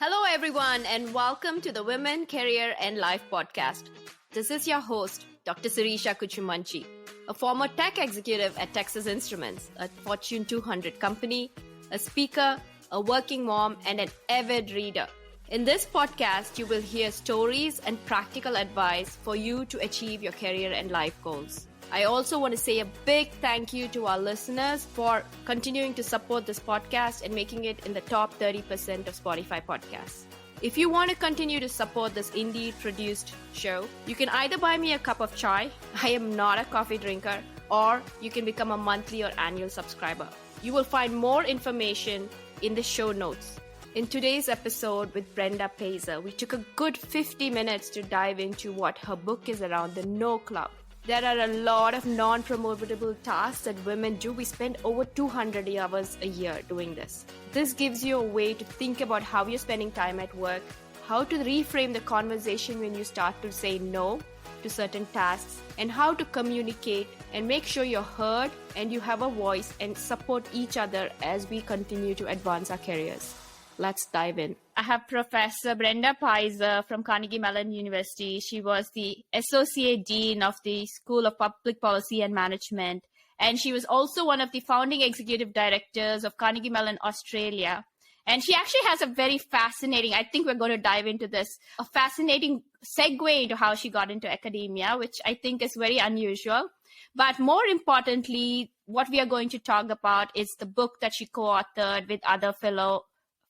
Hello, everyone, and welcome to the Women, Career, and Life podcast. This is your host, Dr. Sirisha Kuchumanchi, a former tech executive at Texas Instruments, a Fortune 200 company, a speaker, a working mom, and an avid reader. In this podcast, you will hear stories and practical advice for you to achieve your career and life goals. I also want to say a big thank you to our listeners for continuing to support this podcast and making it in the top 30% of Spotify podcasts. If you want to continue to support this indie-produced show, you can either buy me a cup of chai, I am not a coffee drinker, or you can become a monthly or annual subscriber. You will find more information in the show notes. In today's episode with Brenda Peyser, we took a good 50 minutes to dive into what her book is around, the No Club. There are a lot of non-promotable tasks that women do. We spend over 200 hours a year doing this. This gives you a way to think about how you're spending time at work, how to reframe the conversation when you start to say no to certain tasks, and how to communicate and make sure you're heard and you have a voice and support each other as we continue to advance our careers. Let's dive in. I have Professor Brenda Peyser from Carnegie Mellon University. She was the Associate Dean of the School of Public Policy and Management. And she was also one of the founding executive directors of Carnegie Mellon Australia. And she actually has a very fascinating, I think we're going to dive into this, a fascinating segue into how she got into academia, which I think is very unusual. But more importantly, what we are going to talk about is the book that she co-authored with other fellow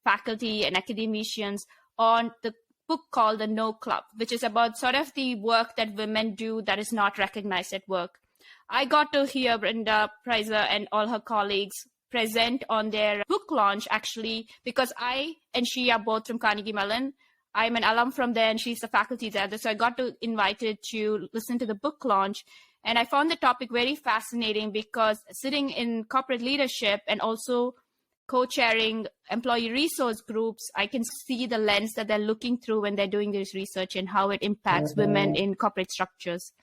faculty and academicians on the book called The No Club, which is about sort of the work that women do that is not recognized at work. I got to hear Brenda Peyser and all her colleagues present on their book launch, actually, because I and she are both from Carnegie Mellon. I'm an alum from there and she's the faculty there. So I got to invited to listen to the book launch. And I found the topic very fascinating because sitting in corporate leadership and also co-chairing employee resource groups, I can see the lens that they're looking through when they're doing this research and how it impacts women in corporate structures.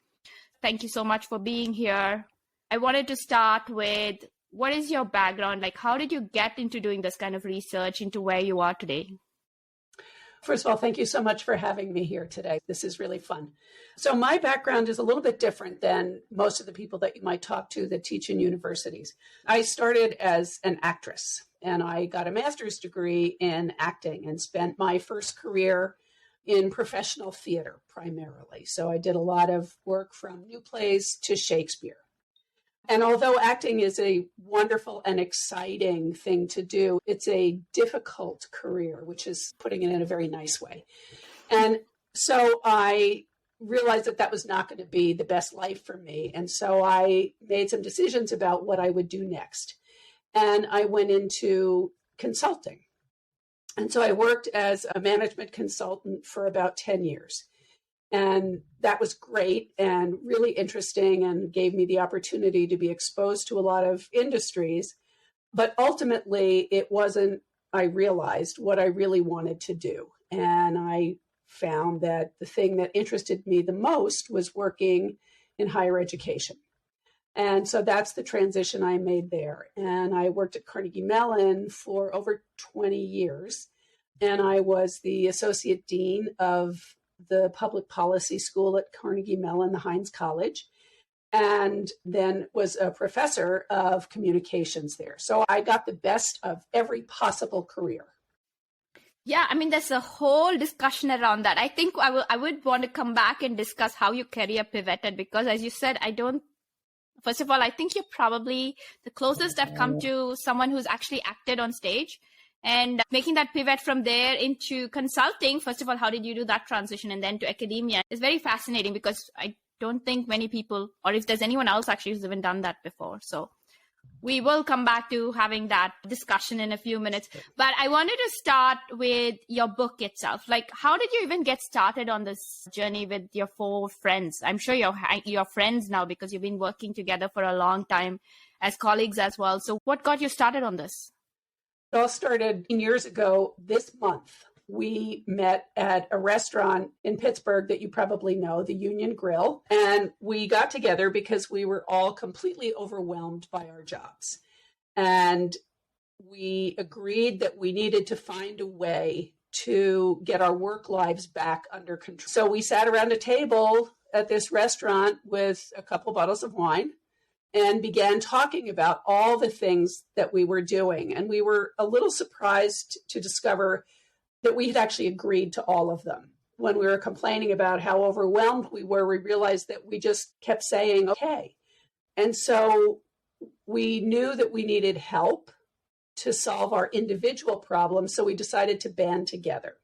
Thank you so much for being here. I wanted to start with, what is your background? Like, how did you get into doing this kind of research into where you are today? First of all, thank you so much for having me here today. This is really fun. So my background is a little bit different than most of the people that you might talk to that teach in universities. I started as an actress and I got a master's degree in acting and spent my first career in professional theater primarily. So I did a lot of work from new plays to Shakespeare. And although acting is a wonderful and exciting thing to do, it's a difficult career, which is putting it in a very nice way. And so I realized that that was not going to be the best life for me. And so I made some decisions about what I would do next. And I went into consulting. And so I worked as a management consultant for about 10 years. And that was great and really interesting and gave me the opportunity to be exposed to a lot of industries. But ultimately, it wasn't, I realized, what I really wanted to do. And I found that the thing that interested me the most was working in higher education. And so that's the transition I made there. And I worked at Carnegie Mellon for over 20 years. And I was the associate dean of the public policy school at Carnegie Mellon, the Heinz College, and then was a professor of communications there. So I got the best of every possible career. Yeah, I mean, there's a whole discussion around that. I think I would want to come back and discuss how your career pivoted, because as you said, first of all, I think you're probably the closest I've come to someone who's actually acted on stage. And making that pivot from there into consulting, first of all, how did you do that transition? And then to academia is very fascinating because I don't think many people, or if there's anyone else actually who's even done that before. So we will come back to having that discussion in a few minutes. But I wanted to start with your book itself. Like, how did you even get started on this journey with your 4 friends? I'm sure you're friends now because you've been working together for a long time as colleagues as well. So what got you started on this? It all started years ago this month. We met at a restaurant in Pittsburgh that you probably know, the Union Grill. And we got together because we were all completely overwhelmed by our jobs. And we agreed that we needed to find a way to get our work lives back under control. So we sat around a table at this restaurant with a couple bottles of wine and began talking about all the things that we were doing. And we were a little surprised to discover that we had actually agreed to all of them. When we were complaining about how overwhelmed we were, we realized that we just kept saying, okay. And so we knew that we needed help to solve our individual problems. So we decided to band together.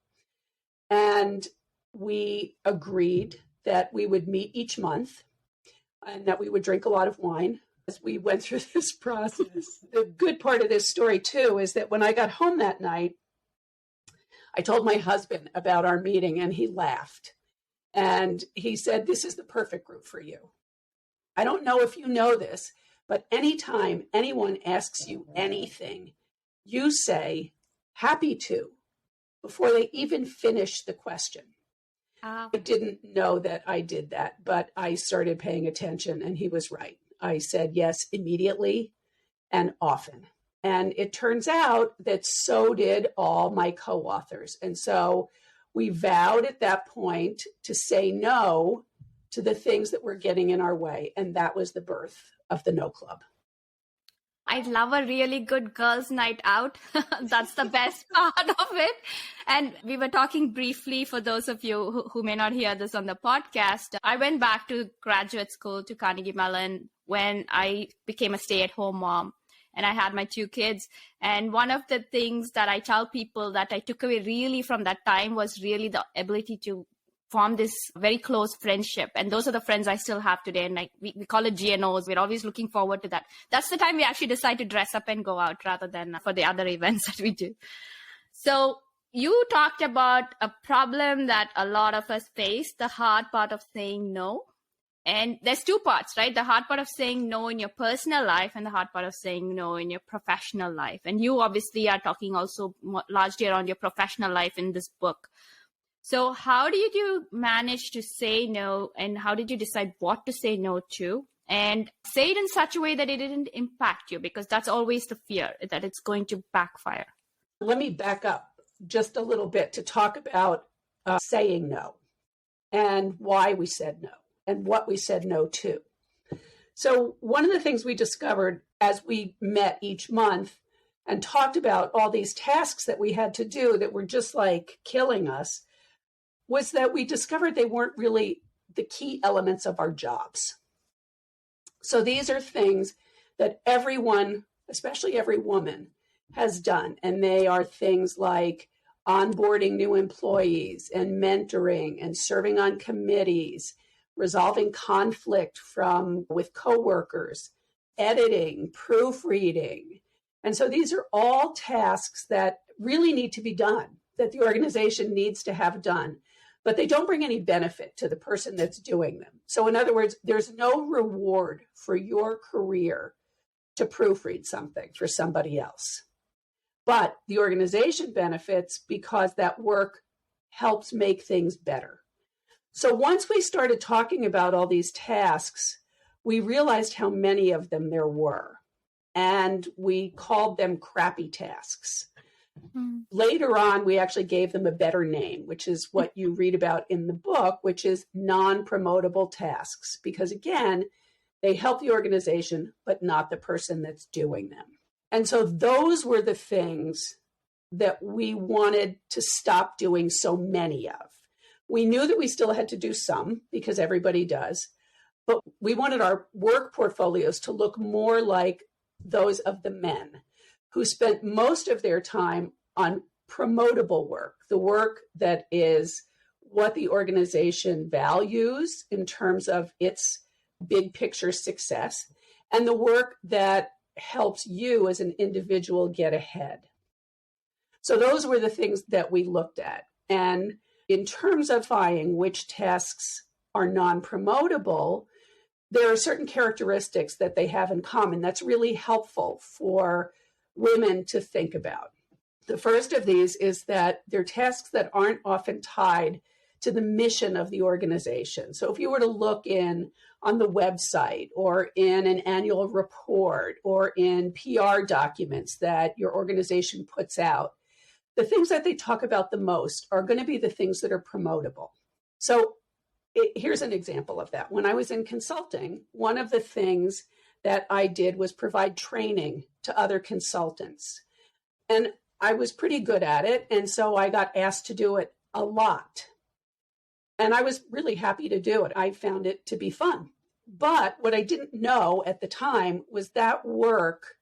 And we agreed that we would meet each month and that we would drink a lot of wine as we went through this process. The good part of this story, too, is that when I got home that night, I told my husband about our meeting and he laughed. And he said, "This is the perfect group for you." I don't know if you know this, but anytime anyone asks you anything, you say, "happy to," before they even finish the question. I didn't know that I did that, but I started paying attention and he was right. I said yes immediately and often. And it turns out that so did all my co-authors. And so we vowed at that point to say no to the things that were getting in our way. And that was the birth of the No Club. I love a really good girls' night out. That's the best part of it. And we were talking briefly for those of you who may not hear this on the podcast. I went back to graduate school to Carnegie Mellon when I became a stay-at-home mom and I had my 2 kids. And one of the things that I tell people that I took away really from that time was really the ability to form this very close friendship. And those are the friends I still have today. And we call it GNOs. We're always looking forward to that. That's the time we actually decide to dress up and go out rather than for the other events that we do. So you talked about a problem that a lot of us face, the hard part of saying no. And there's 2 parts, right? The hard part of saying no in your personal life and the hard part of saying no in your professional life. And you obviously are talking also largely around your professional life in this book. So how did you manage to say no, and how did you decide what to say no to, and say it in such a way that it didn't impact you? Because that's always the fear, that it's going to backfire. Let me back up just a little bit to talk about saying no and why we said no and what we said no to. So one of the things we discovered as we met each month and talked about all these tasks that we had to do that were just like killing us was that we discovered they weren't really the key elements of our jobs. So these are things that everyone, especially every woman, has done. And they are things like onboarding new employees and mentoring and serving on committees, resolving conflict with coworkers, editing, proofreading. And so these are all tasks that really need to be done, that the organization needs to have done, but they don't bring any benefit to the person that's doing them. So in other words, there's no reward for your career to proofread something for somebody else. But the organization benefits because that work helps make things better. So once we started talking about all these tasks, we realized how many of them there were. And we called them crappy tasks. Mm-hmm. Later on, we actually gave them a better name, which is what you read about in the book, which is non-promotable tasks. Because again, they help the organization, but not the person that's doing them. And so those were the things that we wanted to stop doing so many of. We knew that we still had to do some because everybody does, but we wanted our work portfolios to look more like those of the men who spent most of their time on promotable work, the work that is what the organization values in terms of its big picture success, and the work that helps you as an individual get ahead. So those were the things that we looked at. And in terms of defining which tasks are non-promotable, there are certain characteristics that they have in common that's really helpful for women to think about. The first of these is that they're tasks that aren't often tied to the mission of the organization. So if you were to look on the website or in an annual report or in PR documents that your organization puts out, the things that they talk about the most are going to be the things that are promotable. So here's an example of that. When I was in consulting, one of the things that I did was provide training to other consultants. And I was pretty good at it. And so I got asked to do it a lot. And I was really happy to do it. I found it to be fun. But what I didn't know at the time was that work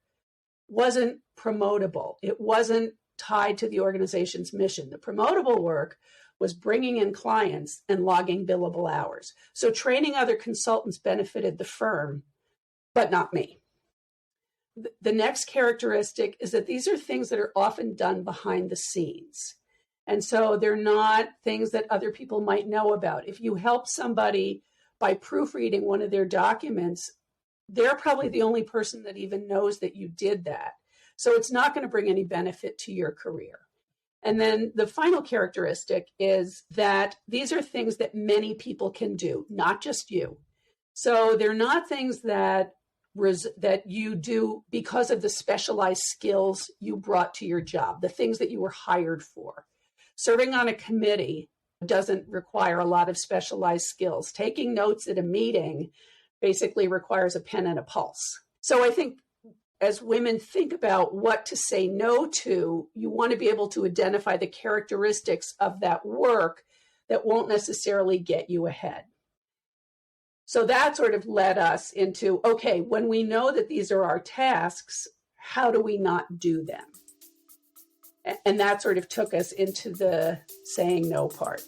wasn't promotable. It wasn't tied to the organization's mission. The promotable work was bringing in clients and logging billable hours. So training other consultants benefited the firm, but not me. The next characteristic is that these are things that are often done behind the scenes. And so they're not things that other people might know about. If you help somebody by proofreading one of their documents, they're probably the only person that even knows that you did that. So it's not going to bring any benefit to your career. And then the final characteristic is that these are things that many people can do, not just you. So they're not things that you do because of the specialized skills you brought to your job, the things that you were hired for. Serving on a committee doesn't require a lot of specialized skills. Taking notes at a meeting basically requires a pen and a pulse. So I think as women think about what to say no to, you want to be able to identify the characteristics of that work that won't necessarily get you ahead. So that sort of led us into, okay, when we know that these are our tasks, how do we not do them? And that sort of took us into the saying no part.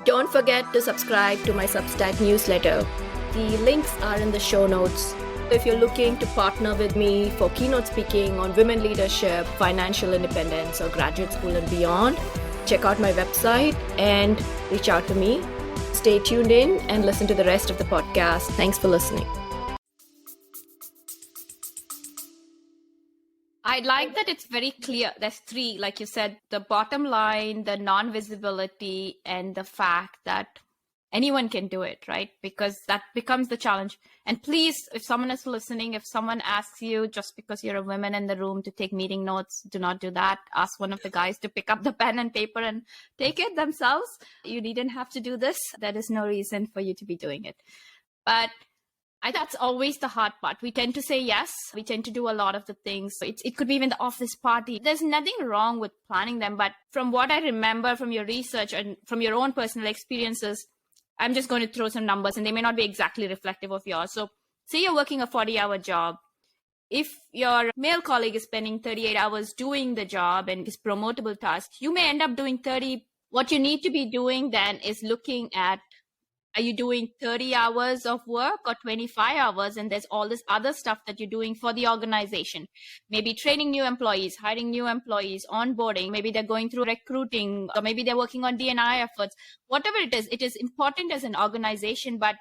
Don't forget to subscribe to my Substack newsletter. The links are in the show notes. If you're looking to partner with me for keynote speaking on women leadership, financial independence, or graduate school and beyond, check out my website and reach out to me. Stay tuned in and listen to the rest of the podcast. Thanks for listening. I like that it's very clear. There's three, like you said, the bottom line, the non-visibility, and the fact that anyone can do it, right? Because that becomes the challenge. And please, if someone is listening, if someone asks you just because you're a woman in the room to take meeting notes, do not do that. Ask one of the guys to pick up the pen and paper and take it themselves. You needn't have to do this. There is no reason for you to be doing it. But that's always the hard part. We tend to say yes. We tend to do a lot of the things. It could be even the office party. There's nothing wrong with planning them. But from what I remember from your research and from your own personal experiences, I'm just going to throw some numbers and they may not be exactly reflective of yours. So say you're working a 40-hour job. If your male colleague is spending 38 hours doing the job and his promotable task, you may end up doing 30. What you need to be doing then is looking at, are you doing 30 hours of work or 25 hours? And there's all this other stuff that you're doing for the organization. Maybe training new employees, hiring new employees, onboarding. Maybe they're going through recruiting, or maybe they're working on D&I efforts. Whatever it is important as an organization. But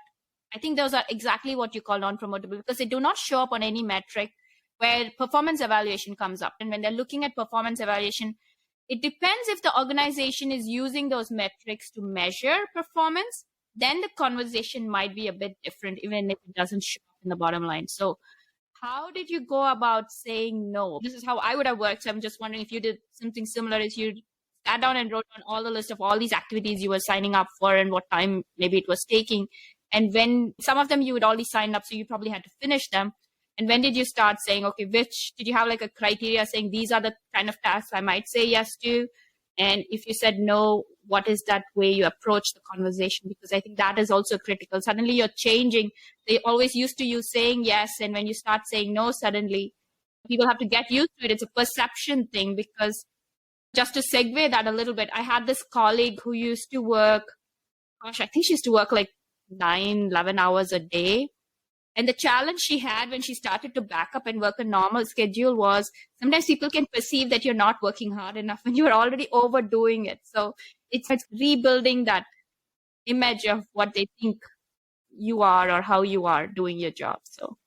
I think those are exactly what you call non-promotable because they do not show up on any metric where performance evaluation comes up. And when they're looking at performance evaluation, it depends if the organization is using those metrics to measure performance. Then the conversation might be a bit different, even if it doesn't show up in the bottom line. So how did you go about saying no? This is how I would have worked. So I'm just wondering if you did something similar, if you sat down and wrote on all the list of all these activities you were signing up for and what time maybe it was taking. And when some of them you had already signed up, so you probably had to finish them. And when did you start saying, okay, which did you have like a criteria saying these are the kind of tasks I might say yes to? And if you said no, what is that way you approach the conversation? Because I think that is also critical. Suddenly you're changing. They always used to you saying yes. And when you start saying no, suddenly people have to get used to it. It's a perception thing because just to segue that a little bit, I had this colleague who used to work, I think she used to work like 9-11 hours a day. And the challenge she had when she started to back up and work a normal schedule was sometimes people can perceive that you're not working hard enough and you're already overdoing it. So it's rebuilding that image of what they think you are or how you are doing your job. So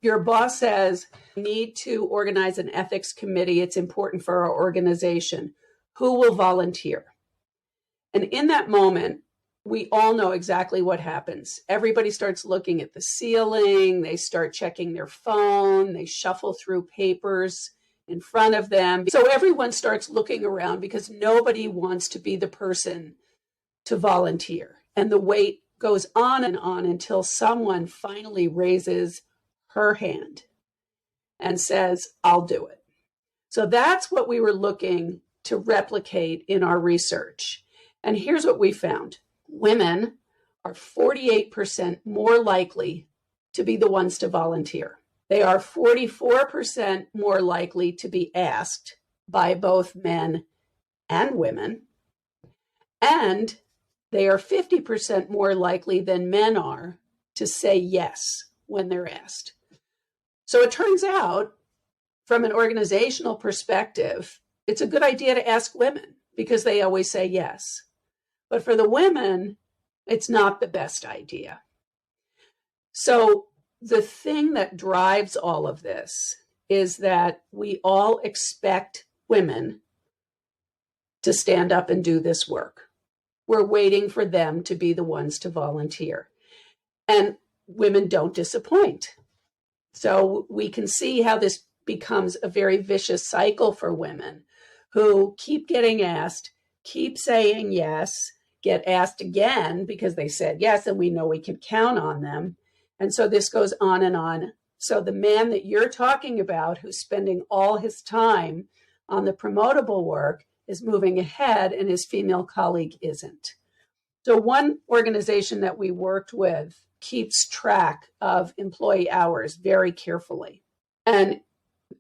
your boss says, need to organize an ethics committee. It's important for our organization. Who will volunteer? And in that moment, we all know exactly what happens. Everybody starts looking at the ceiling. They start checking their phone. They shuffle through papers in front of them. So everyone starts looking around because nobody wants to be the person to volunteer. And the wait goes on and on until someone finally raises her hand and says, I'll do it. So that's what we were looking to replicate in our research. And here's what we found. Women are 48% more likely to be the ones to volunteer. They are 44% more likely to be asked by both men and women. And they are 50% more likely than men are to say yes when they're asked. So it turns out, from an organizational perspective, it's a good idea to ask women because they always say yes. But for the women, it's not the best idea. So the thing that drives all of this is that we all expect women to stand up and do this work. We're waiting for them to be the ones to volunteer. And women don't disappoint. So we can see how this becomes a very vicious cycle for women who keep getting asked, keep saying yes, get asked again because they said yes, and we know we can count on them. And so this goes on and on. So the man that you're talking about, who's spending all his time on the promotable work, is moving ahead and his female colleague isn't. So one organization that we worked with keeps track of employee hours very carefully. And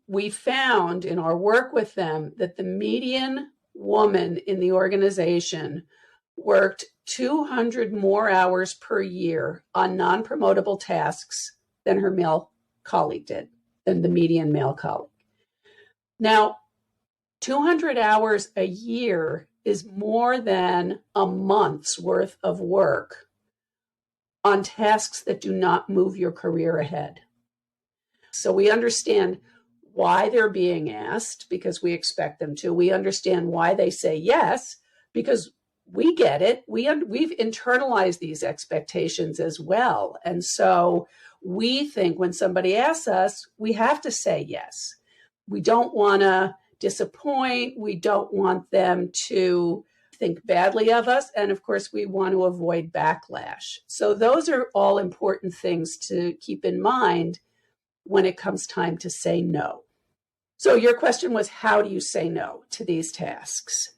we found in our work with them that the median woman in the organization worked 200 more hours per year on non-promotable tasks than her male colleague did, than the median male colleague. Now, 200 hours a year is more than a month's worth of work on tasks that do not move your career ahead. So we understand why they're being asked because we expect them to. We understand why they say yes because we get it. We've internalized these expectations as well. And so we think when somebody asks us, we have to say yes. We don't want to disappoint. We don't want them to think badly of us. And of course, we want to avoid backlash. So those are all important things to keep in mind when it comes time to say no. So your question was, how do you say no to these tasks?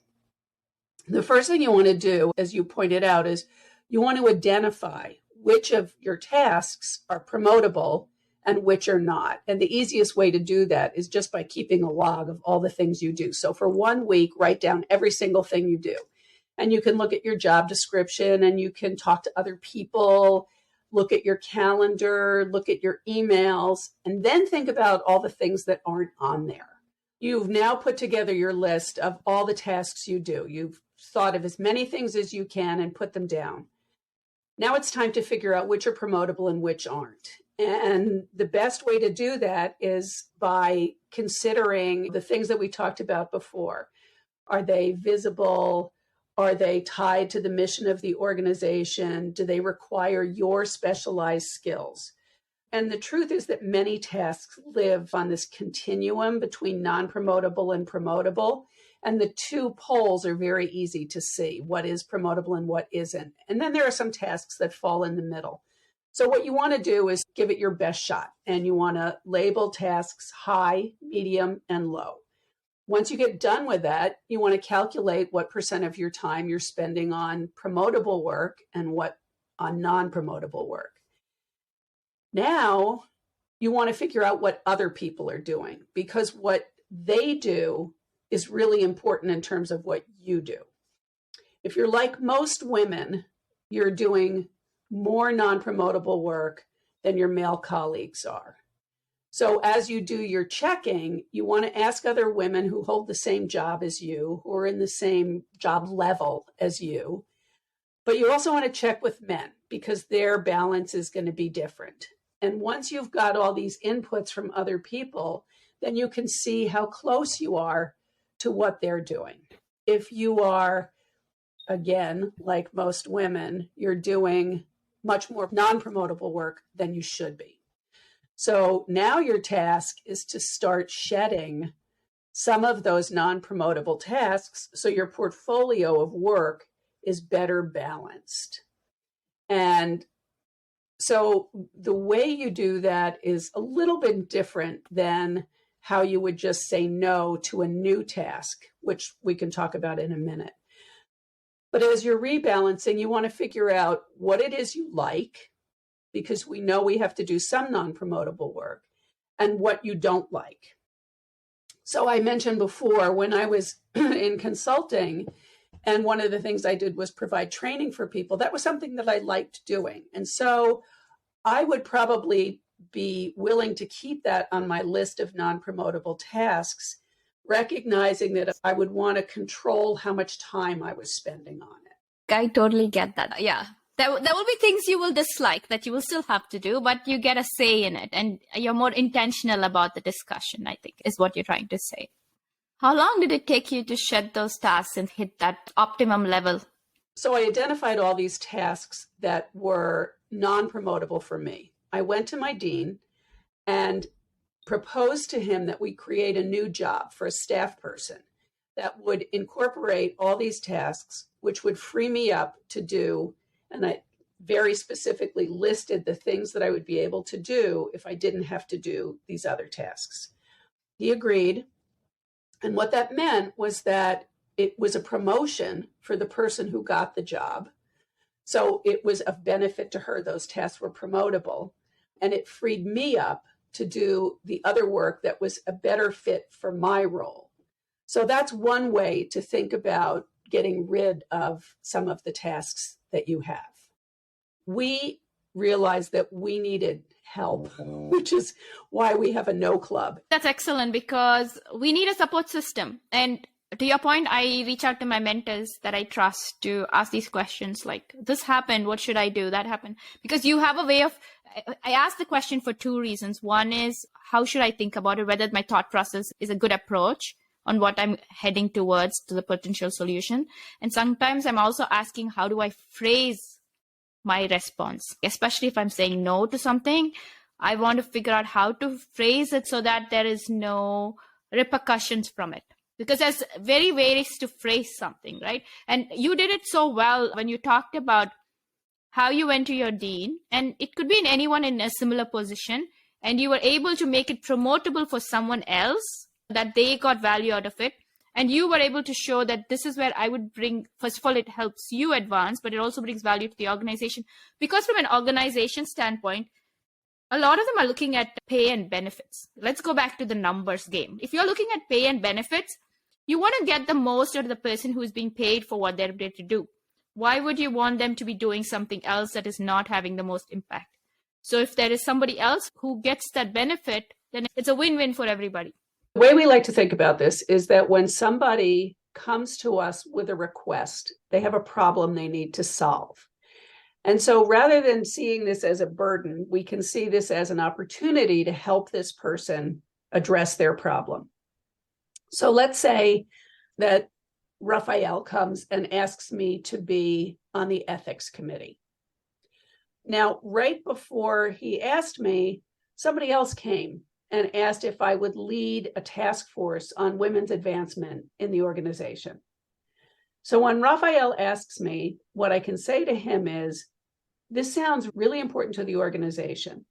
The first thing you want to do, as you pointed out, is you want to identify which of your tasks are promotable and which are not. And the easiest way to do that is just by keeping a log of all the things you do. So for 1 week, write down every single thing you do. And you can look at your job description and you can talk to other people, look at your calendar, look at your emails, and then think about all the things that aren't on there. You've now put together your list of all the tasks you do. You've thought of as many things as you can and put them down. Now it's time to figure out which are promotable and which aren't. And the best way to do that is by considering the things that we talked about before. Are they visible? Are they tied to the mission of the organization? Do they require your specialized skills? And the truth is that many tasks live on this continuum between non-promotable and promotable. And the two poles are very easy to see, what is promotable and what isn't. And then there are some tasks that fall in the middle. So what you want to do is give it your best shot. And you want to label tasks high, medium, and low. Once you get done with that, you want to calculate what % of your time you're spending on promotable work and what on non-promotable work. Now, you want to figure out what other people are doing, because what they do is really important in terms of what you do. If you're like most women, you're doing more non-promotable work than your male colleagues are. So as you do your checking, you want to ask other women who hold the same job as you, who are in the same job level as you. But you also want to check with men because their balance is going to be different. And once you've got all these inputs from other people, then you can see how close you are to what they're doing. If you are again, like most women, you're doing much more non-promotable work than you should be. So now your task is to start shedding some of those non-promotable tasks so your portfolio of work is better balanced. And so the way you do that is a little bit different than how you would just say no to a new task, which we can talk about in a minute. But as you're rebalancing, you want to figure out what it is you like, because we know we have to do some non-promotable work, and what you don't like. So I mentioned before, when I was in consulting, and one of the things I did was provide training for people, that was something that I liked doing. And so I would probably be willing to keep that on my list of non-promotable tasks, recognizing that I would want to control how much time I was spending on it. I totally get that. Yeah. There will be things you will dislike that you will still have to do, but you get a say in it and you're more intentional about the discussion, I think, is what you're trying to say. How long did it take you to shed those tasks and hit that optimum level? So I identified all these tasks that were non-promotable for me. I went to my dean and proposed to him that we create a new job for a staff person that would incorporate all these tasks, which would free me up to do, and I very specifically listed the things that I would be able to do if I didn't have to do these other tasks. He agreed. And what that meant was that it was a promotion for the person who got the job. So it was of benefit to her. Those tasks were promotable. And it freed me up to do the other work that was a better fit for my role. So that's one way to think about getting rid of some of the tasks that you have. We realized that we needed help, which is why we have a no club. That's excellent, because we need a support system. And to your point, I reach out to my mentors that I trust to ask these questions like, this happened, what should I do? That happened. Because you have a way of, I ask the question for two reasons. One is, how should I think about it? Whether my thought process is a good approach on what I'm heading towards to the potential solution. And sometimes I'm also asking, how do I phrase my response? Especially if I'm saying no to something, I want to figure out how to phrase it so that there is no repercussions from it. Because there's very ways to phrase something, right? And you did it so well when you talked about how you went to your dean, and it could be in anyone in a similar position, and you were able to make it promotable for someone else, that they got value out of it. And you were able to show that this is where I would bring, first of all, it helps you advance, but it also brings value to the organization. Because from an organization standpoint, a lot of them are looking at pay and benefits. Let's go back to the numbers game. If you're looking at pay and benefits, you want to get the most out of the person who is being paid for what they're able to do. Why would you want them to be doing something else that is not having the most impact? So if there is somebody else who gets that benefit, then it's a win-win for everybody. The way we like to think about this is that when somebody comes to us with a request, they have a problem they need to solve. And so rather than seeing this as a burden, we can see this as an opportunity to help this person address their problem. So let's say that Raphael comes and asks me to be on the ethics committee. Now, right before he asked me, somebody else came and asked if I would lead a task force on women's advancement in the organization. So when Raphael asks me, what I can say to him is, this sounds really important to the organization,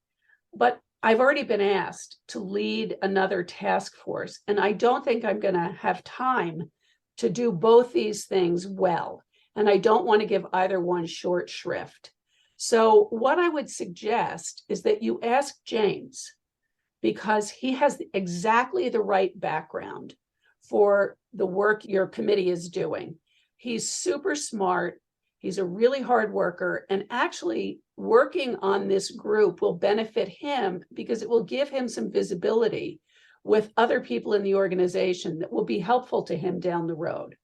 but I've already been asked to lead another task force, and I don't think I'm going to have time to do both these things well. And I don't want to give either one short shrift. So what I would suggest is that you ask James, because he has exactly the right background for the work your committee is doing. He's super smart. He's a really hard worker, and actually working on this group will benefit him because it will give him some visibility with other people in the organization that will be helpful to him down the road.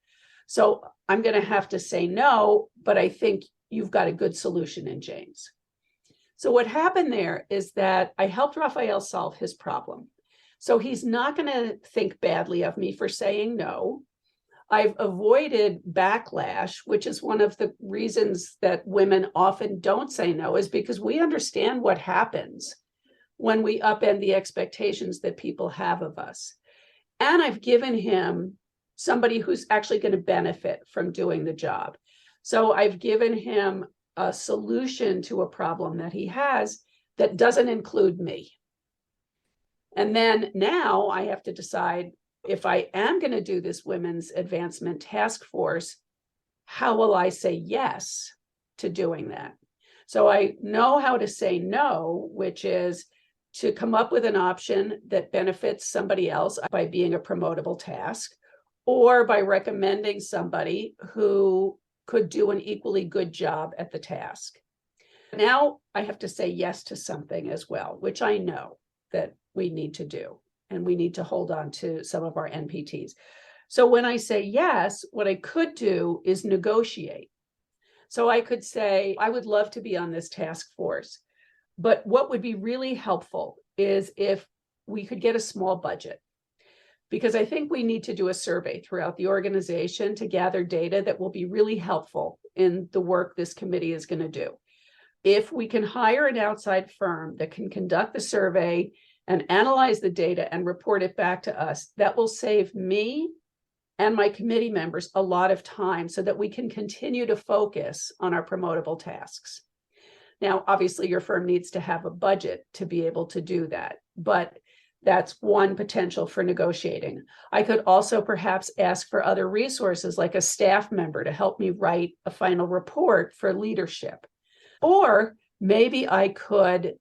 So I'm going to have to say no, but I think you've got a good solution in James. So what happened there is that I helped Raphael solve his problem. So he's not going to think badly of me for saying no. I've avoided backlash, which is one of the reasons that women often don't say no, is because we understand what happens when we upend the expectations that people have of us. And I've given him somebody who's actually going to benefit from doing the job. So I've given him a solution to a problem that he has that doesn't include me. And then now I have to decide, if I am going to do this women's advancement task force, how will I say yes to doing that? So I know how to say no, which is to come up with an option that benefits somebody else by being a promotable task, or by recommending somebody who could do an equally good job at the task. Now I have to say yes to something as well, which I know that we need to do, and we need to hold on to some of our NPTs. So when I say yes, what I could do is negotiate. So I could say, I would love to be on this task force, but what would be really helpful is if we could get a small budget, because I think we need to do a survey throughout the organization to gather data that will be really helpful in the work this committee is going to do. If we can hire an outside firm that can conduct the survey and analyze the data and report it back to us, that will save me and my committee members a lot of time so that we can continue to focus on our promotable tasks. Now, obviously, your firm needs to have a budget to be able to do that, but that's one potential for negotiating. I could also perhaps ask for other resources, like a staff member to help me write a final report for leadership. Or maybe I could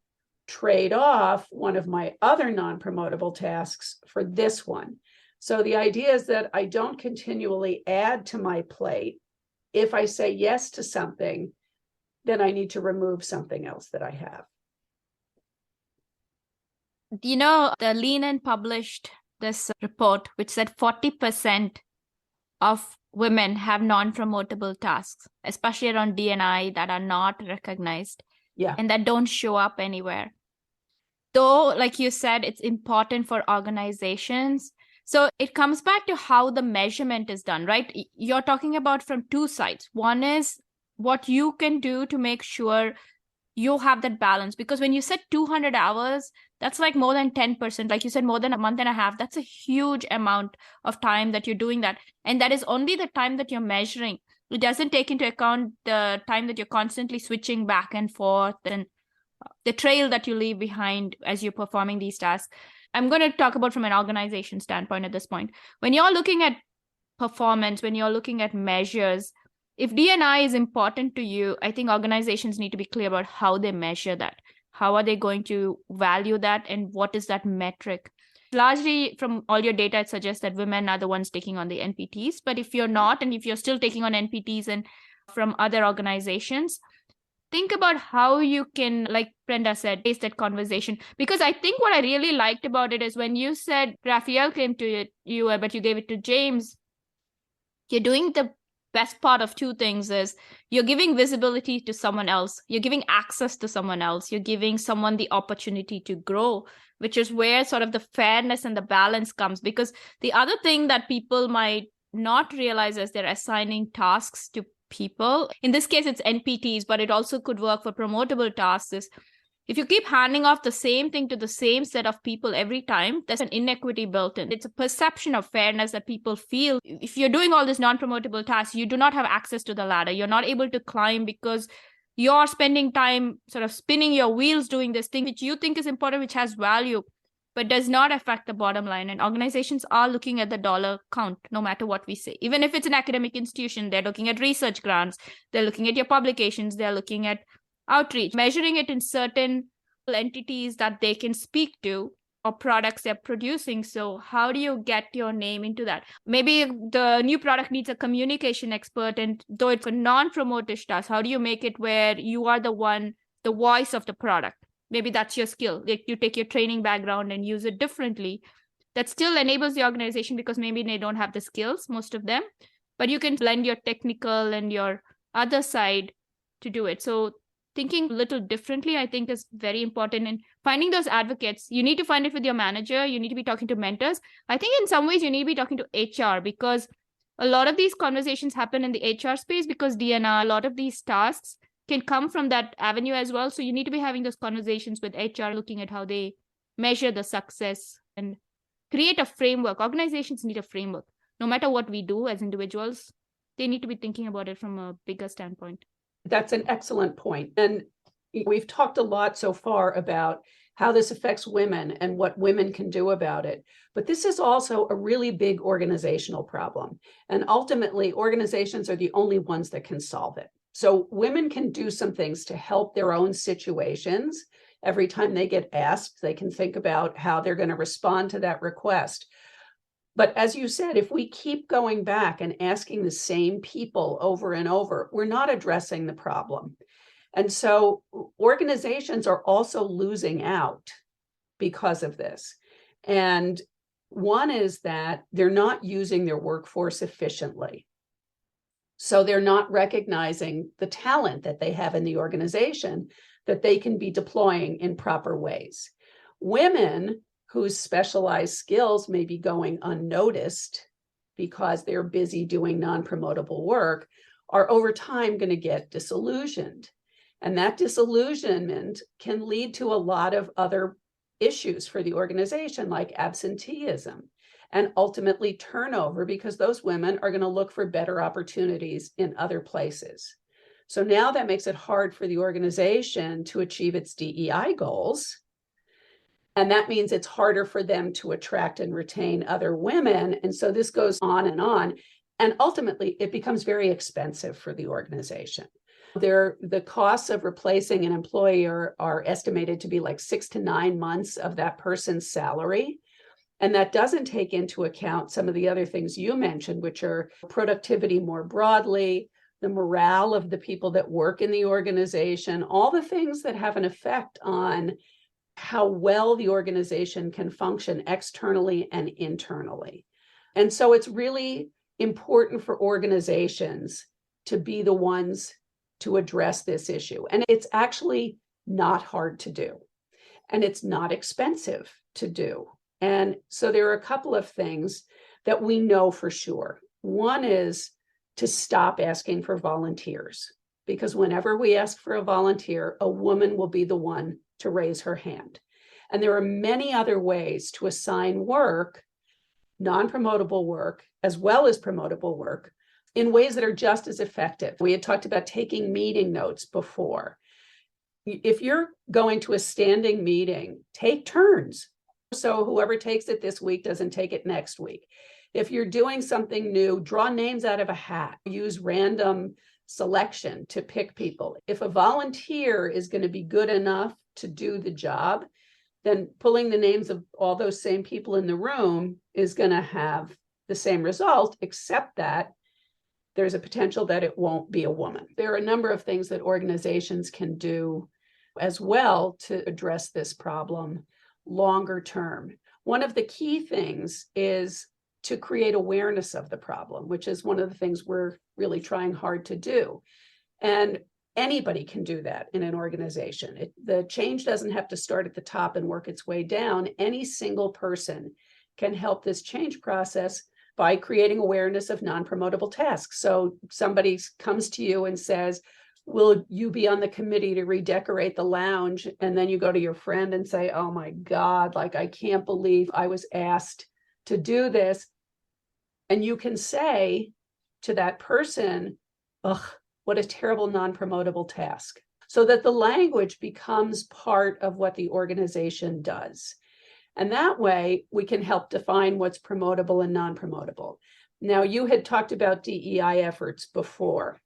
trade off one of my other non-promotable tasks for this one. So the idea is that I don't continually add to my plate. If I say yes to something, then I need to remove something else that I have. You know, the Lean In published this report, which said 40% of women have non-promotable tasks, especially around D&I, that are not recognized and that don't show up anywhere. Though, like you said, it's important for organizations. So it comes back to how the measurement is done, right? You're talking about from two sides. One is what you can do to make sure you have that balance. Because when you said 200 hours, that's like more than 10%. Like you said, more than a month and a half. That's a huge amount of time that you're doing that. And that is only the time that you're measuring. It doesn't take into account the time that you're constantly switching back and forth and the trail that you leave behind as you're performing these tasks. I'm going to talk about from an organization standpoint at this point. When you're looking at performance, when you're looking at measures, if D&I is important to you, I think organizations need to be clear about how they measure that. How are they going to value that, and what is that metric? Largely from all your data, it suggests that women are the ones taking on the NPTs. But if you're not, and if you're still taking on NPTs and from other organizations, think about how you can, like Brenda said, raise that conversation. Because I think what I really liked about it is when you said Raphael came to you, but you gave it to James, you're doing the best part of two things. Is you're giving visibility to someone else, you're giving access to someone else, you're giving someone the opportunity to grow, which is where sort of the fairness and the balance comes. Because the other thing that people might not realize as they're assigning tasks to people, in this case it's NPTs, but it also could work for promotable tasks, is if you keep handing off the same thing to the same set of people every time, there's an inequity built in. It's a perception of fairness that people feel. If you're doing all these non-promotable tasks, you do not have access to the ladder. You're not able to climb because you're spending time sort of spinning your wheels doing this thing which you think is important, which has value, but does not affect the bottom line. And organizations are looking at the dollar count, no matter what we say. Even if it's an academic institution, they're looking at research grants, they're looking at your publications, they're looking at outreach, measuring it in certain entities that they can speak to or products they're producing. So how do you get your name into that? Maybe the new product needs a communication expert, and though it's a non-promotish task, how do you make it where you are the voice of the product? Maybe that's your skill. Like you take your training background and use it differently. That still enables the organization, because maybe they don't have the skills, most of them, but you can blend your technical and your other side to do it. So thinking a little differently, I think, is very important. And finding those advocates, you need to find it with your manager. You need to be talking to mentors. I think in some ways you need to be talking to HR, because a lot of these conversations happen in the HR space because DNR, a lot of these tasks can come from that avenue as well. So you need to be having those conversations with HR, looking at how they measure the success and create a framework. Organizations need a framework. No matter what we do as individuals, they need to be thinking about it from a bigger standpoint. That's an excellent point. And we've talked a lot so far about how this affects women and what women can do about it. But this is also a really big organizational problem. And ultimately, organizations are the only ones that can solve it. So women can do some things to help their own situations. Every time they get asked, they can think about how they're going to respond to that request. But as you said, if we keep going back and asking the same people over and over, we're not addressing the problem. And so organizations are also losing out because of this. And one is that they're not using their workforce efficiently. So they're not recognizing the talent that they have in the organization that they can be deploying in proper ways. Women whose specialized skills may be going unnoticed because they're busy doing non-promotable work are over time going to get disillusioned. And that disillusionment can lead to a lot of other issues for the organization, like absenteeism and ultimately turnover, because those women are going to look for better opportunities in other places. So now that makes it hard for the organization to achieve its DEI goals. And that means it's harder for them to attract and retain other women. And so this goes on. And ultimately, it becomes very expensive for the organization. The costs of replacing an employee are estimated to be like 6 to 9 months of that person's salary. And that doesn't take into account some of the other things you mentioned, which are productivity more broadly, the morale of the people that work in the organization, all the things that have an effect on how well the organization can function externally and internally. And so it's really important for organizations to be the ones to address this issue. And it's actually not hard to do. And it's not expensive to do. And so there are a couple of things that we know for sure. One is to stop asking for volunteers, because whenever we ask for a volunteer, a woman will be the one to raise her hand. And there are many other ways to assign work, non-promotable work, as well as promotable work, in ways that are just as effective. We had talked about taking meeting notes before. If you're going to a standing meeting, take turns. So whoever takes it this week doesn't take it next week. If you're doing something new, draw names out of a hat. Use random selection to pick people. If a volunteer is going to be good enough to do the job, then pulling the names of all those same people in the room is going to have the same result, except that there's a potential that it won't be a woman. There are a number of things that organizations can do as well to address this problem longer term. One of the key things is to create awareness of the problem, which is one of the things we're really trying hard to do. And anybody can do that in an organization. The change doesn't have to start at the top and work its way down. Any single person can help this change process by creating awareness of non-promotable tasks. So somebody comes to you and says, will you be on the committee to redecorate the lounge? And then you go to your friend and say, oh my God, like, I can't believe I was asked to do this. And you can say to that person, ugh, what a terrible non-promotable task. So that the language becomes part of what the organization does. And that way we can help define what's promotable and non-promotable. Now, you had talked about DEI efforts before.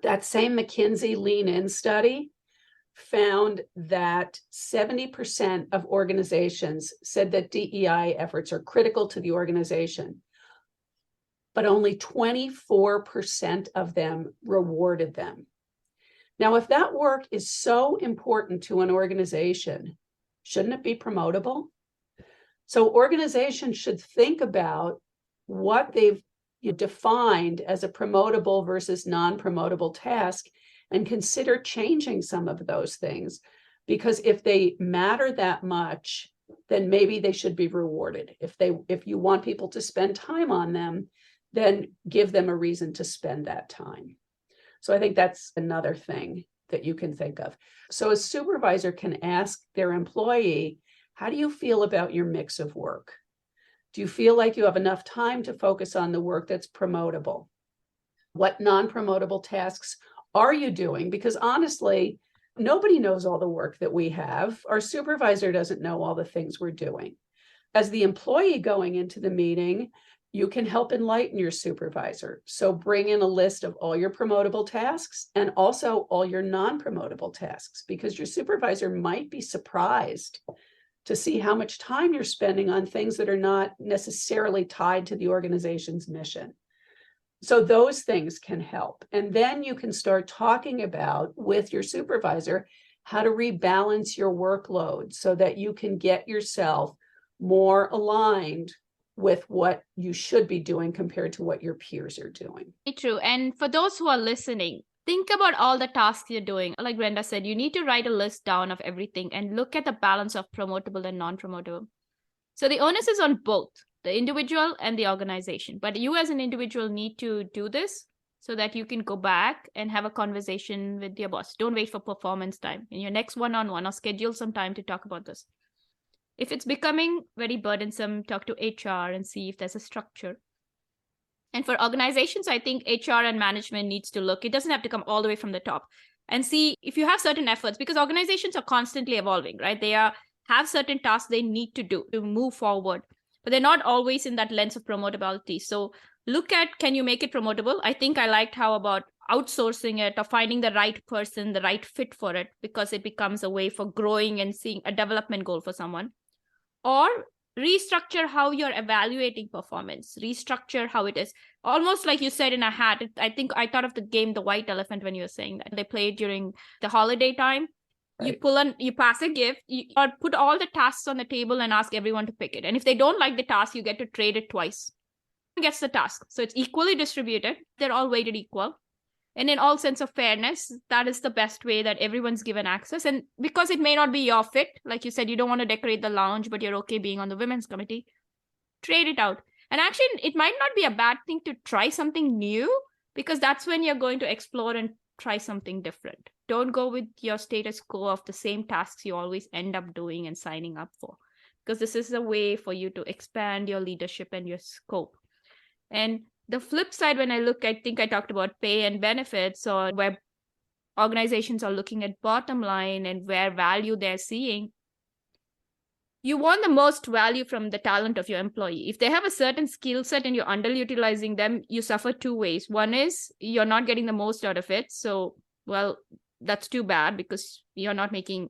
That same McKinsey Lean In study found that 70% of organizations said that DEI efforts are critical to the organization, but only 24% of them rewarded them. Now, if that work is so important to an organization, shouldn't it be promotable? So organizations should think about what they've defined as a promotable versus non-promotable task and consider changing some of those things. Because if they matter that much, then maybe they should be rewarded. If you want people to spend time on them, then give them a reason to spend that time. So I think that's another thing that you can think of. So a supervisor can ask their employee, how do you feel about your mix of work? Do you feel like you have enough time to focus on the work that's promotable? What non-promotable tasks are you doing? Because honestly, nobody knows all the work that we have. Our supervisor doesn't know all the things we're doing. As the employee going into the meeting, you can help enlighten your supervisor. So bring in a list of all your promotable tasks and also all your non-promotable tasks, because your supervisor might be surprised to see how much time you're spending on things that are not necessarily tied to the organization's mission. So those things can help. And then you can start talking about with your supervisor how to rebalance your workload so that you can get yourself more aligned with what you should be doing compared to what your peers are doing. True. And for those who are listening, think about all the tasks you're doing. Like Brenda said, you need to write a list down of everything and look at the balance of promotable and non-promotable. So the onus is on both the individual and the organization. But you as an individual need to do this so that you can go back and have a conversation with your boss. Don't wait for performance time. In your next one-on-one, or schedule some time to talk about this. If it's becoming very burdensome, talk to HR and see if there's a structure. And for organizations, I think HR and management needs to look. It doesn't have to come all the way from the top. And see if you have certain efforts, because organizations are constantly evolving, right? They have certain tasks they need to do to move forward, but they're not always in that lens of promotability. So look at, can you make it promotable? I think I liked how about outsourcing it or finding the right person, the right fit for it, because it becomes a way for growing and seeing a development goal for someone. Or restructure how you're evaluating performance, restructure how it is. Almost like you said in a hat. I think I thought of the game, The White Elephant, when you were saying that. They play during the holiday time. Right. You pass a gift, or put all the tasks on the table and ask everyone to pick it. And if they don't like the task, you get to trade it twice. Who gets the task? So it's equally distributed. They're all weighted equal. And in all sense of fairness, that is the best way that everyone's given access. And because it may not be your fit, like you said, you don't want to decorate the lounge, but you're okay being on the women's committee, trade it out. And actually, it might not be a bad thing to try something new, because that's when you're going to explore and try something different. Don't go with your status quo of the same tasks you always end up doing and signing up for, because this is a way for you to expand your leadership and your scope. And the flip side, when I think I talked about pay and benefits, or where organizations are looking at bottom line and where value they're seeing. You want the most value from the talent of your employee. If they have a certain skill set and you're underutilizing them, you suffer two ways. One is you're not getting the most out of it. So, well, that's too bad because you're not making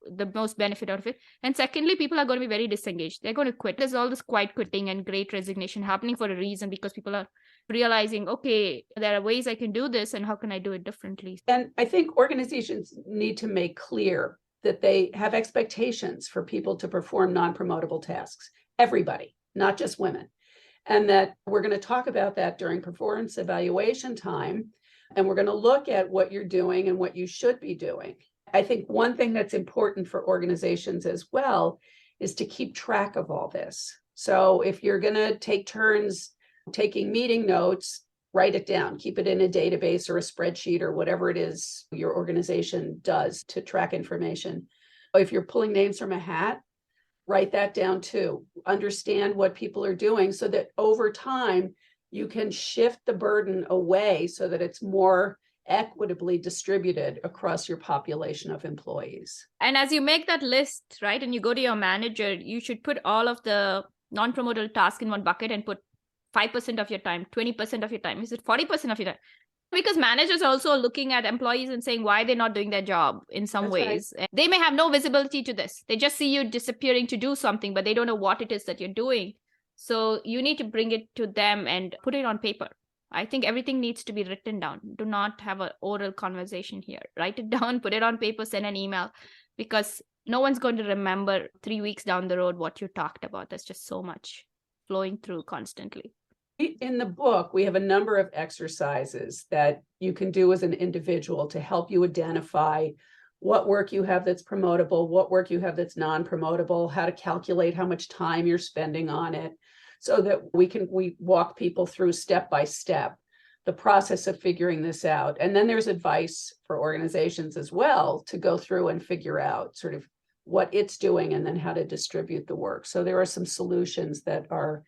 the most benefit out of it. And secondly, people are going to be very disengaged. They're going to quit. There's all this quiet quitting and great resignation happening for a reason, because people are realizing, okay, there are ways I can do this, and how can I do it differently? And I think organizations need to make clear that they have expectations for people to perform non-promotable tasks. Everybody, not just women. And that we're going to talk about that during performance evaluation time. And we're going to look at what you're doing and what you should be doing. I think one thing that's important for organizations as well is to keep track of all this. So if you're going to take turns taking meeting notes, write it down, keep it in a database or a spreadsheet or whatever it is your organization does to track information. If you're pulling names from a hat, write that down too. Understand what people are doing so that over time you can shift the burden away so that it's more equitably distributed across your population of employees. And as you make that list, right, and you go to your manager, you should put all of the non-promotable tasks in one bucket and put 5% of your time, 20% of your time. Is it 40% of your time? Because managers are also looking at employees and saying why they're not doing their job in some ways. Right. They may have no visibility to this. They just see you disappearing to do something, but they don't know what it is that you're doing. So you need to bring it to them and put it on paper. I think everything needs to be written down. Do not have an oral conversation here. Write it down, put it on paper, send an email, because no one's going to remember 3 weeks down the road what you talked about. There's just so much flowing through constantly. In the book, we have a number of exercises that you can do as an individual to help you identify what work you have that's promotable, what work you have that's non-promotable, how to calculate how much time you're spending on it. so that we walk people through step by step the process of figuring this out. And then there's advice for organizations as well to go through and figure out sort of what it's doing and then how to distribute the work. So there are some solutions that are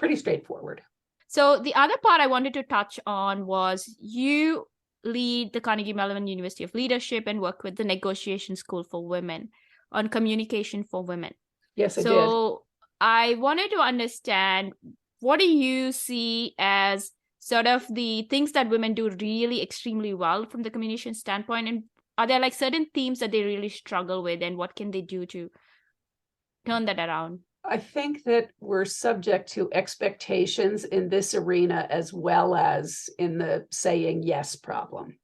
pretty straightforward. So the other part I wanted to touch on was you lead the Carnegie Mellon University of Leadership and work with the Negotiation School for Women on communication for women. Yes, I did. So I wanted to understand, what do you see as sort of the things that women do really extremely well from the communication standpoint? And are there like certain themes that they really struggle with, and what can they do to turn that around? I think that we're subject to expectations in this arena as well as in the saying yes problem.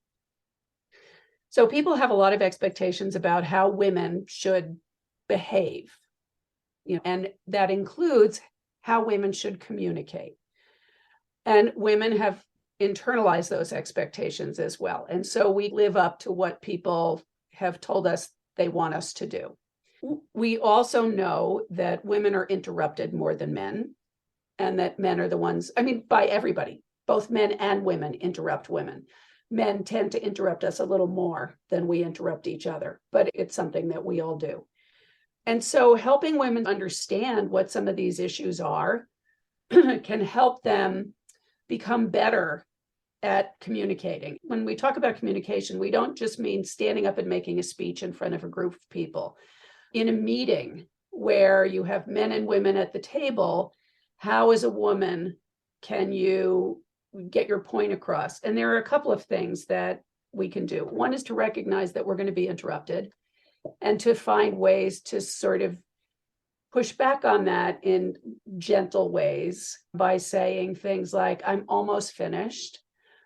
So people have a lot of expectations about how women should behave, and that includes how women should communicate. And women have internalized those expectations as well. And so we live up to what people have told us they want us to do. We also know that women are interrupted more than men, and that men are the ones, by everybody, both men and women interrupt women. Men tend to interrupt us a little more than we interrupt each other, but it's something that we all do. And so helping women understand what some of these issues are can help them become better at communicating. When we talk about communication, we don't just mean standing up and making a speech in front of a group of people. In a meeting where you have men and women at the table, how as a woman can you get your point across? And there are a couple of things that we can do. One is to recognize that we're going to be interrupted and to find ways to sort of push back on that in gentle ways by saying things like, I'm almost finished,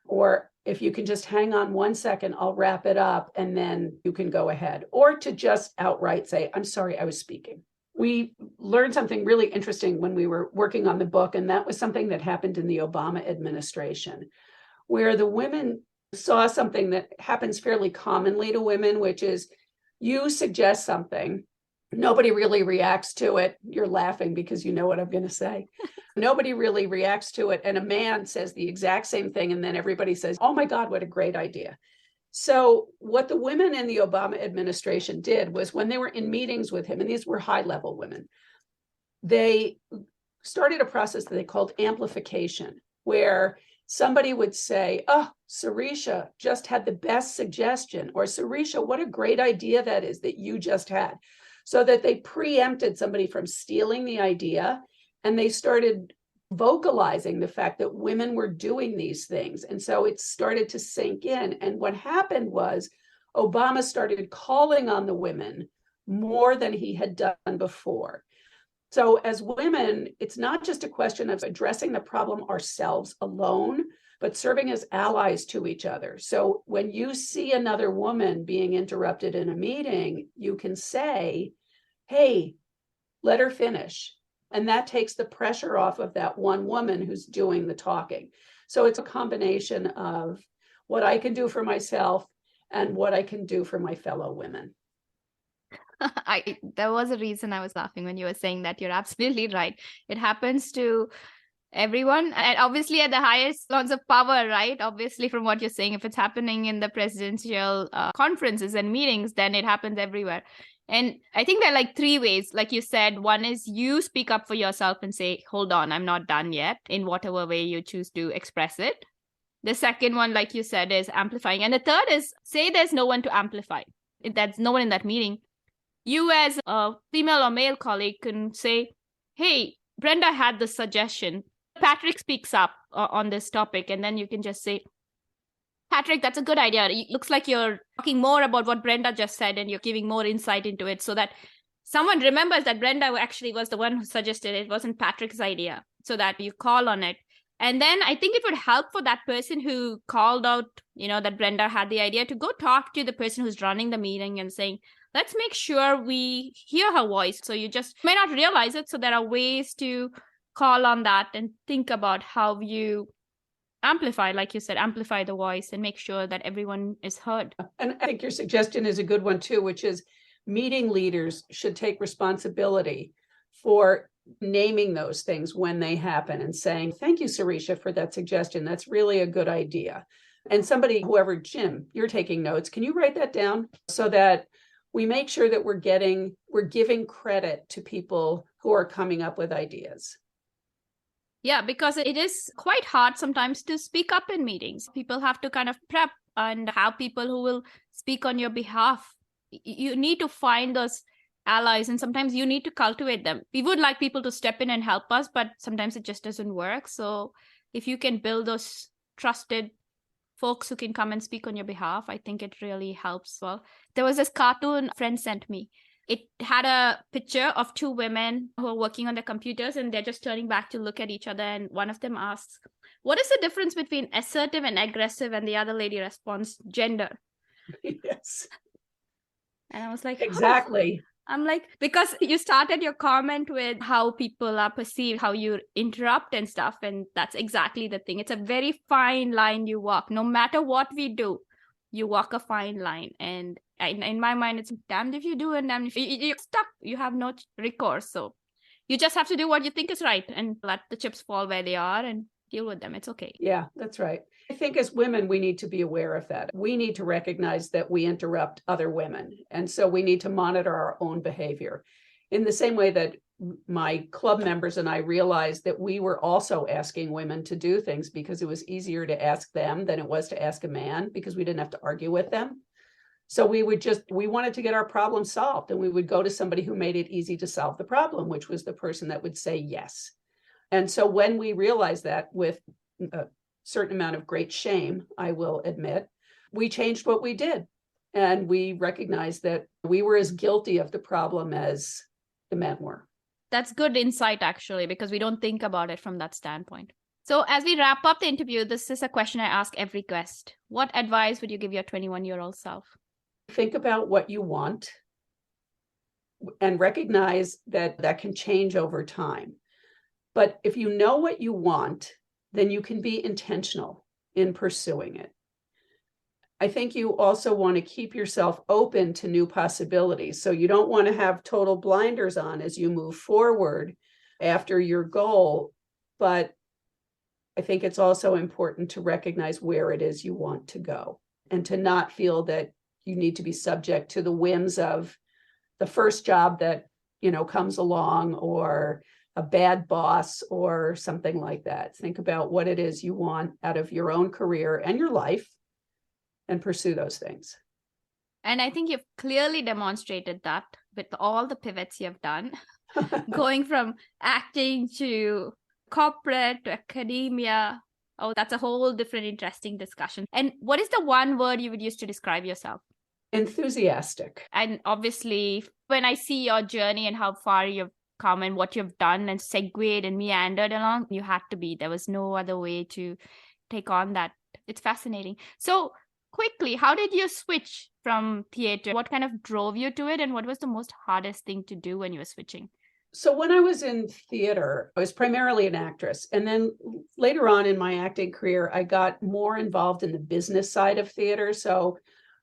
or if you can just hang on 1 second, I'll wrap it up and then you can go ahead. Or to just outright say, I'm sorry, I was speaking. We learned something really interesting when we were working on the book, and that was something that happened in the Obama administration, where the women saw something that happens fairly commonly to women, which is you suggest something, nobody really reacts to it. You're laughing because you know what I'm going to say. Nobody really reacts to it. And a man says the exact same thing. And then everybody says, oh my God, what a great idea. So what the women in the Obama administration did was, when they were in meetings with him, and these were high-level women, they started a process that they called amplification, where somebody would say, oh, Sirisha just had the best suggestion, or Sirisha, what a great idea that is that you just had. So that they preempted somebody from stealing the idea, and they started vocalizing the fact that women were doing these things. And so it started to sink in. And what happened was Obama started calling on the women more than he had done before. So as women, it's not just a question of addressing the problem ourselves alone, but serving as allies to each other. So when you see another woman being interrupted in a meeting, you can say, hey, let her finish. And that takes the pressure off of that one woman who's doing the talking. So it's a combination of what I can do for myself and what I can do for my fellow women. There was a reason I was laughing when you were saying that. You're absolutely right. It happens to everyone, and obviously at the highest levels of power, right? Obviously, from what you're saying, if it's happening in the presidential conferences and meetings, then it happens everywhere. And I think there are like three ways. Like you said, one is you speak up for yourself and say, hold on, I'm not done yet, in whatever way you choose to express it. The second one, like you said, is amplifying. And the third is, say there's no one to amplify. If there's no one in that meeting, you as a female or male colleague can say, hey, Brenda had this suggestion. Patrick speaks up on this topic. And then you can just say, Patrick, that's a good idea. It looks like you're talking more about what Brenda just said and you're giving more insight into it, so that someone remembers that Brenda actually was the one who suggested it. It wasn't Patrick's idea, so that you call on it. And then I think it would help for that person who called out, that Brenda had the idea, to go talk to the person who's running the meeting and saying, let's make sure we hear her voice. So you just may not realize it. So there are ways to call on that and think about how you amplify, like you said, amplify the voice and make sure that everyone is heard. And I think your suggestion is a good one too, which is meeting leaders should take responsibility for naming those things when they happen and saying, thank you, Sirisha, for that suggestion. That's really a good idea. And somebody, whoever, Jim, you're taking notes. Can you write that down so that we make sure that we're giving credit to people who are coming up with ideas? Yeah, because it is quite hard sometimes to speak up in meetings. People have to kind of prep and have people who will speak on your behalf. You need to find those allies, and sometimes you need to cultivate them. We would like people to step in and help us, but sometimes it just doesn't work. So if you can build those trusted folks who can come and speak on your behalf, I think it really helps. Well, there was this cartoon a friend sent me. It had a picture of two women who are working on their computers, and they're just turning back to look at each other. And one of them asks, what is the difference between assertive and aggressive? And the other lady responds, gender. Yes. And I was like, exactly. I'm like, because you started your comment with how people are perceived, how you interrupt and stuff. And that's exactly the thing. It's a very fine line you walk. No matter what we do, you walk a fine line. And in my mind, it's damned if you do and damned if you're stuck. You have no recourse. So you just have to do what you think is right and let the chips fall where they are and deal with them. It's okay. Yeah, that's right. I think as women, we need to be aware of that. We need to recognize that we interrupt other women. And so we need to monitor our own behavior in the same way that my club members and I realized that we were also asking women to do things because it was easier to ask them than it was to ask a man because we didn't have to argue with them. So we wanted to get our problem solved, and we would go to somebody who made it easy to solve the problem, which was the person that would say yes. And so when we realized that, with a certain amount of great shame, I will admit, we changed what we did. And we recognized that we were as guilty of the problem as the men were. That's good insight, actually, because we don't think about it from that standpoint. So as we wrap up the interview, this is a question I ask every guest. What advice would you give your 21-year-old self? Think about what you want and recognize that that can change over time. But if you know what you want, then you can be intentional in pursuing it. I think you also want to keep yourself open to new possibilities. So you don't want to have total blinders on as you move forward after your goal. But I think it's also important to recognize where it is you want to go and to not feel that you need to be subject to the whims of the first job that, comes along, or a bad boss or something like that. Think about what it is you want out of your own career and your life and pursue those things. And I think you've clearly demonstrated that with all the pivots you've done, going from acting to corporate to academia. Oh, that's a whole different interesting discussion. And what is the one word you would use to describe yourself? Enthusiastic. And obviously, when I see your journey and how far you've come and what you've done and segued and meandered along, you had to be. There was no other way to take on that. It's fascinating. So quickly, how did you switch from theater? What kind of drove you to it? And what was the most hardest thing to do when you were switching? So when I was in theater, I was primarily an actress. And then later on in my acting career, I got more involved in the business side of theater. So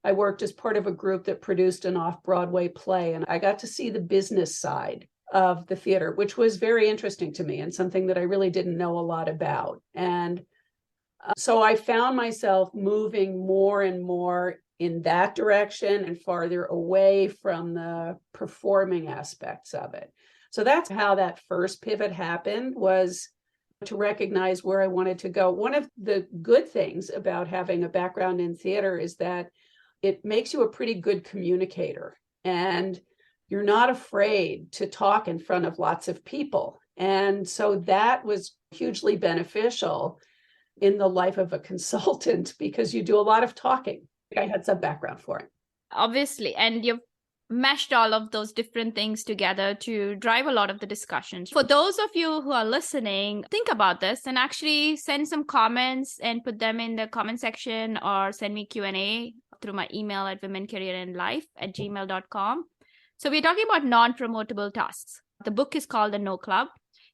I worked as part of a group that produced an off-Broadway play, and I got to see the business side of the theater, which was very interesting to me and something that I really didn't know a lot about. And so I found myself moving more and more in that direction and farther away from the performing aspects of it. So that's how that first pivot happened, was to recognize where I wanted to go. One of the good things about having a background in theater is that it makes you a pretty good communicator, and you're not afraid to talk in front of lots of people. And so that was hugely beneficial in the life of a consultant because you do a lot of talking. I had some background for it. Obviously, and you've meshed all of those different things together to drive a lot of the discussions. For those of you who are listening, think about this and actually send some comments and put them in the comment section, or send me Q&A through my email at womencareerandlife@gmail.com. So we're talking about non-promotable tasks. The book is called The No Club.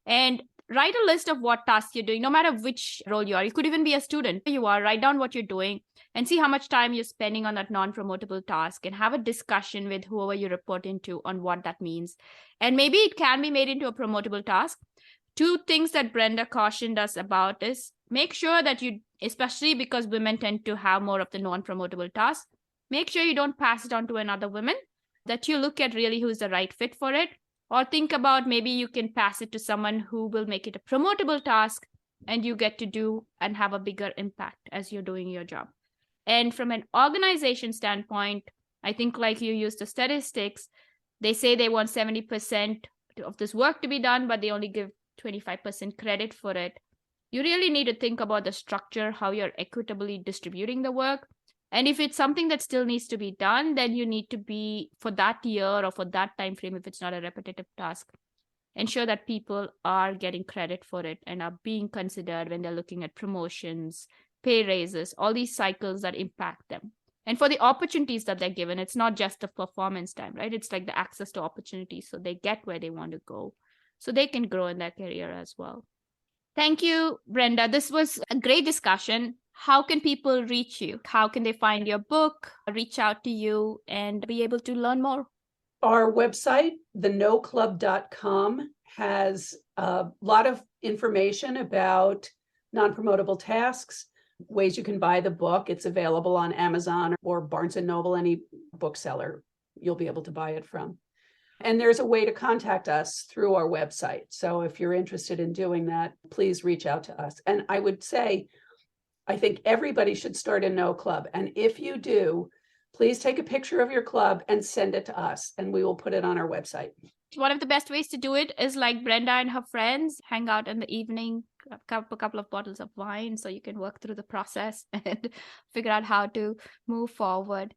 And write a list of what tasks you're doing, no matter which role you are. You could even be a student. You are, write down what you're doing and see how much time you're spending on that non-promotable task, and have a discussion with whoever you report into on what that means. And maybe it can be made into a promotable task. 2 things that Brenda cautioned us about is make sure that you, especially because women tend to have more of the non-promotable tasks, make sure you don't pass it on to another woman, that you look at really who's the right fit for it, or think about maybe you can pass it to someone who will make it a promotable task and you get to do and have a bigger impact as you're doing your job. And from an organization standpoint, I think like you used the statistics, they say they want 70% of this work to be done, but they only give 25% credit for it. You really need to think about the structure, how you're equitably distributing the work. And if it's something that still needs to be done, then you need to be, for that year or for that time frame, if it's not a repetitive task, ensure that people are getting credit for it and are being considered when they're looking at promotions, pay raises, all these cycles that impact them. And for the opportunities that they're given, it's not just the performance time, right? It's like the access to opportunities so they get where they want to go, so they can grow in their career as well. Thank you, Brenda. This was a great discussion. How can people reach you? How can they find your book, reach out to you, and be able to learn more? Our website, thenoclub.com, has a lot of information about non-promotable tasks, ways you can buy the book. It's available on Amazon or Barnes & Noble, any bookseller you'll be able to buy it from. And there's a way to contact us through our website. So if you're interested in doing that, please reach out to us. And I would say, I think everybody should start a No Club. And if you do, please take a picture of your club and send it to us, and we will put it on our website. One of the best ways to do it is like Brenda and her friends hang out in the evening, a couple of bottles of wine, so you can work through the process and figure out how to move forward.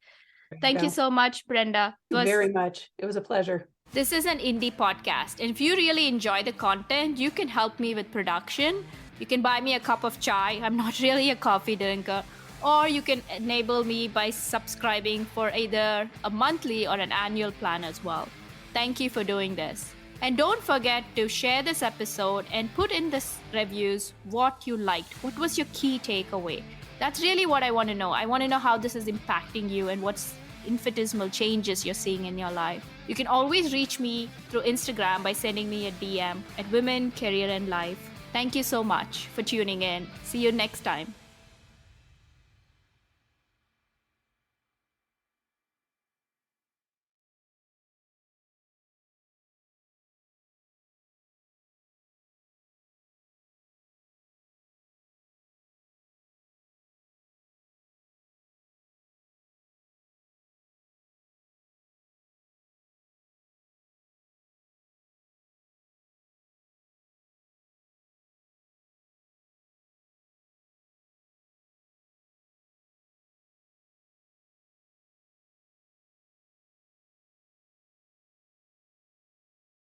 Thank you so much, Brenda. Very much. It was a pleasure. This is an indie podcast, and if you really enjoy the content, you can help me with production. You can buy me a cup of chai. I'm not really a coffee drinker. Or you can enable me by subscribing for either a monthly or an annual plan as well. Thank you for doing this. And don't forget to share this episode and put in the reviews what you liked. What was your key takeaway? That's really what I want to know. I want to know how this is impacting you and what's infinitesimal changes you're seeing in your life. You can always reach me through Instagram by sending me a DM at Women, Career and Life. Thank you so much for tuning in. See you next time.